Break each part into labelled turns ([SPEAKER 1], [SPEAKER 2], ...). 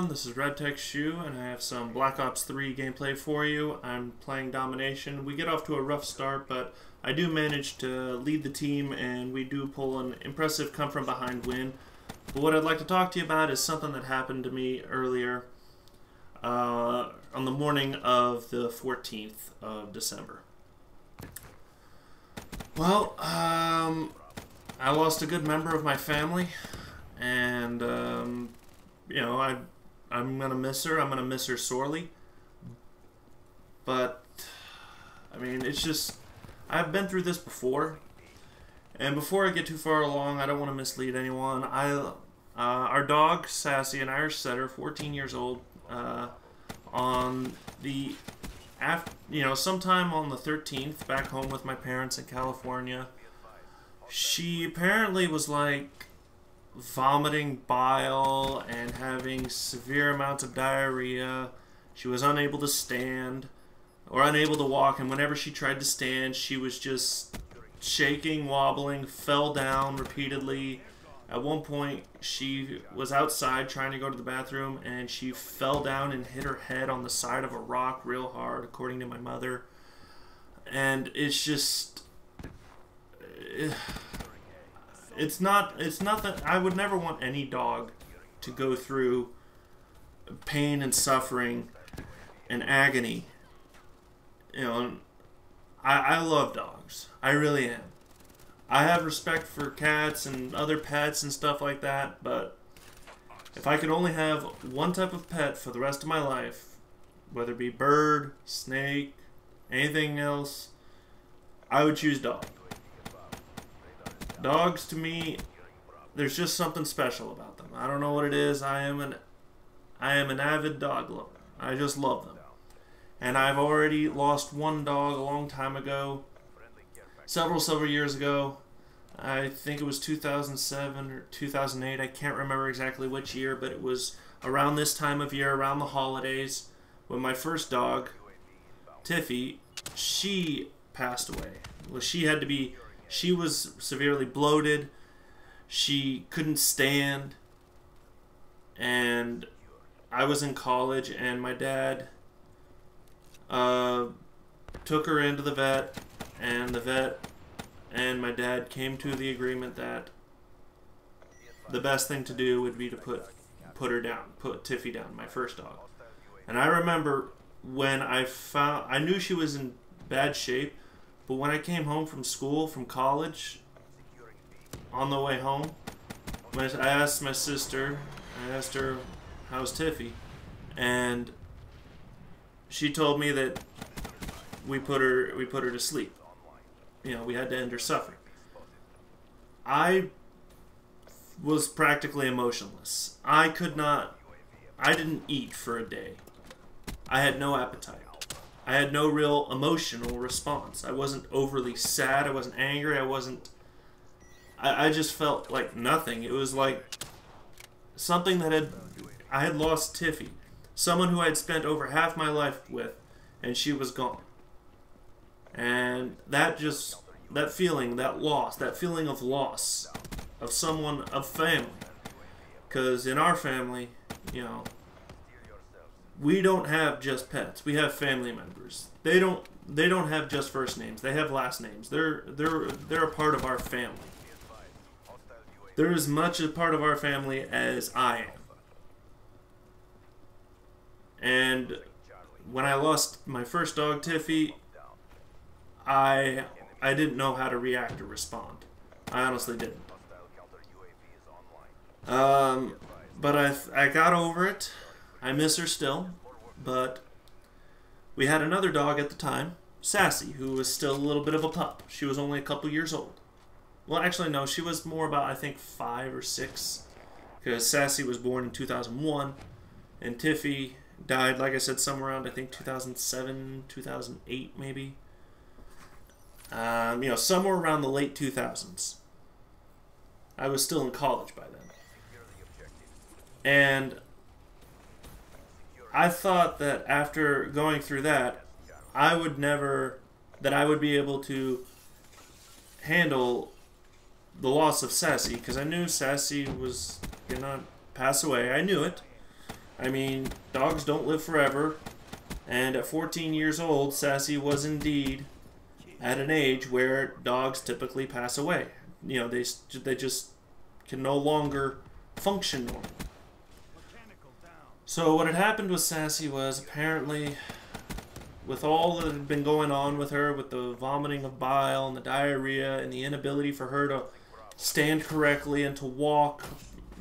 [SPEAKER 1] everyone, this is RedTechShoe and I have some Black Ops 3 gameplay for you. I'm playing Domination. We get off to a rough start, but I do manage to lead the team and we do pull an impressive come from behind win. But what I'd like to talk to you about is something that happened to me earlier on the morning of the 14th of December. Well, I lost a good member of my family, and you know, I'm gonna miss her. I'm gonna miss her sorely. But I mean, it's just, I've been through this before, and before I get too far along, I don't want to mislead anyone. Our dog Sassy, an Irish setter, 14 years old, on the sometime on the 13th, back home with my parents in California, she apparently was like vomiting bile and having severe amounts of diarrhea. She was unable to stand or unable to walk, and whenever she tried to stand, she was just shaking, wobbling, fell down repeatedly. At one point, she was outside trying to go to the bathroom, and she fell down and hit her head on the side of a rock real hard, according to my mother. And it's just, it's not that I would never want any dog to go through pain and suffering and agony. You know, I love dogs. I really am. I have respect for cats and other pets and stuff like that, but if I could only have one type of pet for the rest of my life, whether it be bird, snake, anything else, I would choose dog. Dogs, to me, there's just something special about them. I don't know what it is. I am an avid dog lover. I just love them. And I've already lost one dog a long time ago. Several years ago. I think it was 2007 or 2008. I can't remember exactly which year, but it was around this time of year, around the holidays, when my first dog, Tiffy, she passed away. Well, she was severely bloated. She couldn't stand. And I was in college, and my dad took her into the vet, and the vet and my dad came to the agreement that the best thing to do would be to put Tiffy down, my first dog. And I remember when I knew she was in bad shape, but when I came home from school, from college, on the way home, I asked my sister, how's Tiffy? And she told me that we put her to sleep. You know, we had to end her suffering. I was practically emotionless. I didn't eat for a day. I had no appetite. I had no real emotional response. I wasn't overly sad. I wasn't angry. I just felt like nothing. It was like something that I had lost Tiffy. Someone who I had spent over half my life with, and she was gone. And that feeling of loss of someone, of family. Because in our family, you know, we don't have just pets. We have family members. They don't have just first names. They have last names. They're a part of our family. They're as much a part of our family as I am. And when I lost my first dog, Tiffy, I didn't know how to react or respond. I honestly didn't. But I got over it. I miss her still. But we had another dog at the time, Sassy, who was still a little bit of a pup. She was only a couple years old. Well, actually, no. She was more about, I think, 5 or 6. Because Sassy was born in 2001. And Tiffy died, like I said, somewhere around, I think, 2007, 2008, maybe. You know, somewhere around the late 2000s. I was still in college by then. And I thought that after going through that, I would be able to handle the loss of Sassy, because I knew Sassy was gonna pass away. I knew it. I mean, dogs don't live forever, and at 14 years old, Sassy was indeed at an age where dogs typically pass away. You know, they just can no longer function normally. So what had happened with Sassy was, apparently, with all that had been going on with her, with the vomiting of bile and the diarrhea and the inability for her to stand correctly and to walk,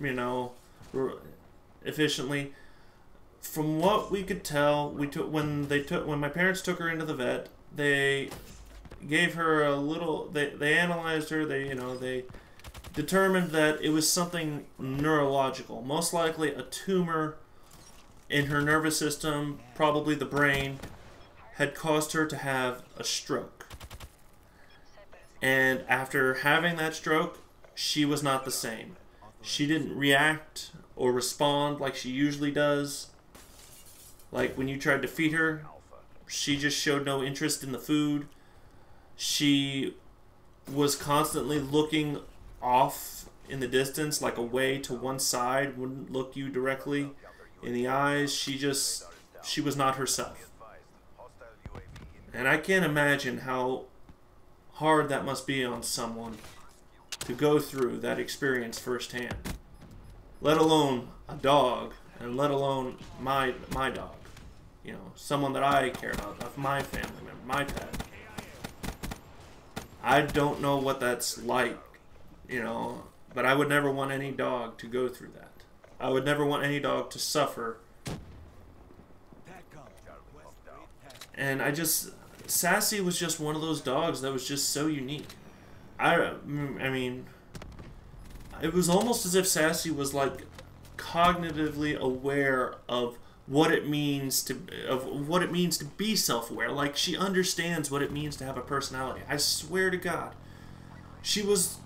[SPEAKER 1] you know, efficiently, from what we could tell, when my parents took her into the vet, they gave her a little, they analyzed her, they determined that it was something neurological, most likely a tumor in her nervous system, probably the brain, had caused her to have a stroke. And after having that stroke, she was not the same. She didn't react or respond like she usually does. Like when you tried to feed her, she just showed no interest in the food. She was constantly looking off in the distance, like away to one side, wouldn't look you directly in the eyes. She was not herself. And I can't imagine how hard that must be on someone to go through that experience firsthand. Let alone a dog, and let alone my dog. You know, someone that I care about, of my family member, my pet. I don't know what that's like, you know, but I would never want any dog to go through that. I would never want any dog to suffer. And Sassy was just one of those dogs that was just so unique. I mean, it was almost as if Sassy was like cognitively aware of what it means to be self-aware. Like, she understands what it means to have a personality. I swear to God, she was.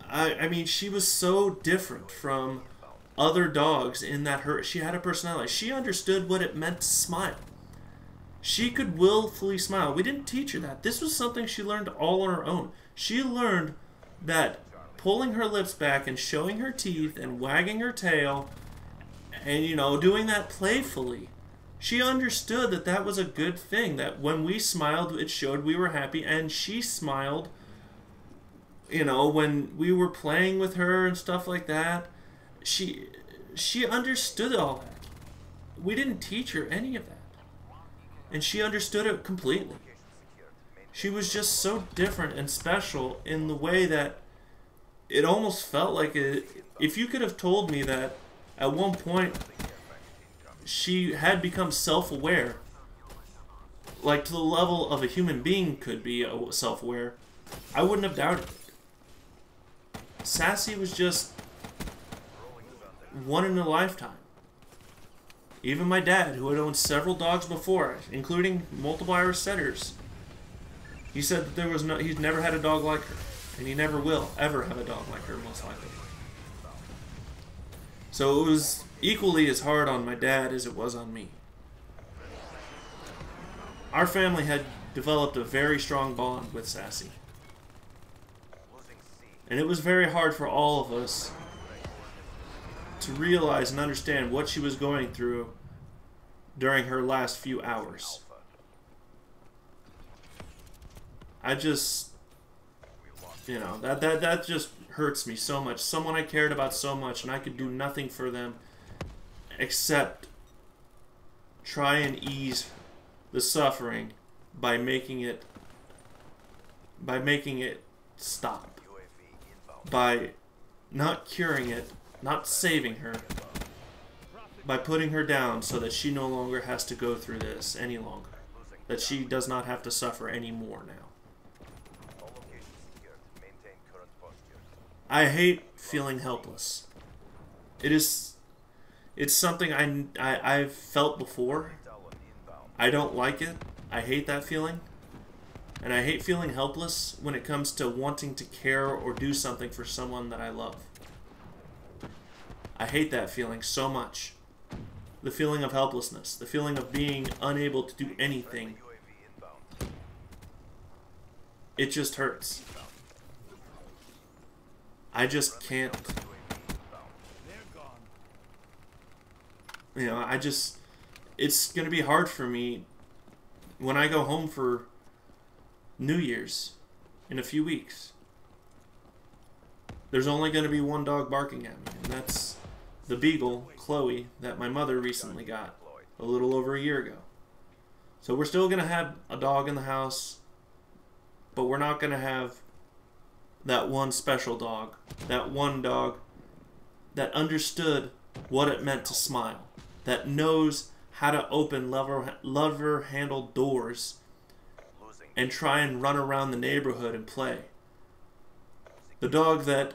[SPEAKER 1] I mean, she was so different from other dogs in that she had a personality. She understood what it meant to smile. She could willfully smile. We didn't teach her that. This was something she learned all on her own. She learned that pulling her lips back and showing her teeth and wagging her tail and, you know, doing that playfully, she understood that that was a good thing. That when we smiled, it showed we were happy, and she smiled, you know, when we were playing with her and stuff like that. She understood all that. We didn't teach her any of that. And she understood it completely. She was just so different and special in the way that it almost felt like if you could have told me that at one point she had become self-aware, like to the level of a human being could be self-aware, I wouldn't have doubted it. Sassy was just one in a lifetime. Even my dad, who had owned several dogs before, including multiple Irish setters, he said that he's never had a dog like her, and he never will ever have a dog like her, most likely. So it was equally as hard on my dad as it was on me. Our family had developed a very strong bond with Sassy, and it was very hard for all of us to realize and understand what she was going through during her last few hours. I just, you know, that just hurts me so much. Someone I cared about so much, and I could do nothing for them except try and ease the suffering by making it stop, by not curing it, not saving her, by putting her down so that she no longer has to go through this any longer, that she does not have to suffer anymore now. I hate feeling helpless. It's something I've felt before. I don't like it. I hate that feeling. And I hate feeling helpless when it comes to wanting to care or do something for someone that I love. I hate that feeling so much. The feeling of helplessness. The feeling of being unable to do anything. It just hurts. I just can't. You know, it's going to be hard for me when I go home for New Year's in a few weeks. There's only going to be one dog barking at me, and that's the beagle, Chloe, that my mother recently got a little over a year ago. So we're still going to have a dog in the house, but we're not going to have that one special dog, that one dog that understood what it meant to smile, that knows how to open lever-handled doors and try and run around the neighborhood and play. The dog that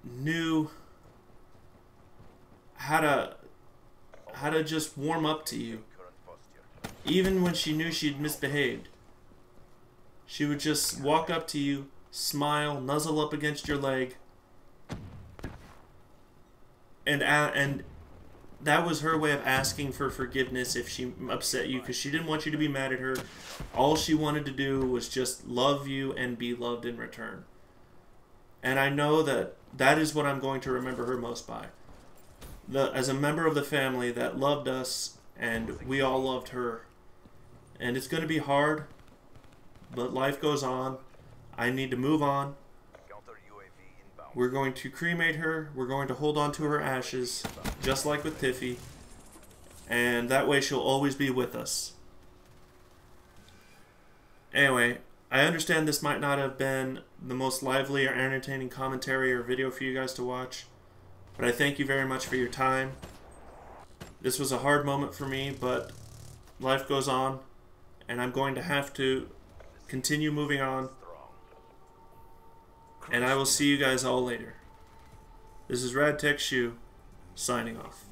[SPEAKER 1] knew how to just warm up to you. Even when she knew she'd misbehaved, she would just walk up to you, smile, nuzzle up against your leg, and that was her way of asking for forgiveness if she upset you, because she didn't want you to be mad at her. All she wanted to do was just love you and be loved in return. And I know that that is what I'm going to remember her most by. As a member of the family that loved us, and we all loved her. And it's going to be hard, but life goes on. I need to move on. We're going to cremate her. We're going to hold on to her ashes, just like with Tiffy. And that way she'll always be with us. Anyway, I understand this might not have been the most lively or entertaining commentary or video for you guys to watch, but I thank you very much for your time. This was a hard moment for me, but life goes on, and I'm going to have to continue moving on. And I will see you guys all later. This is RadTechShoe, signing off.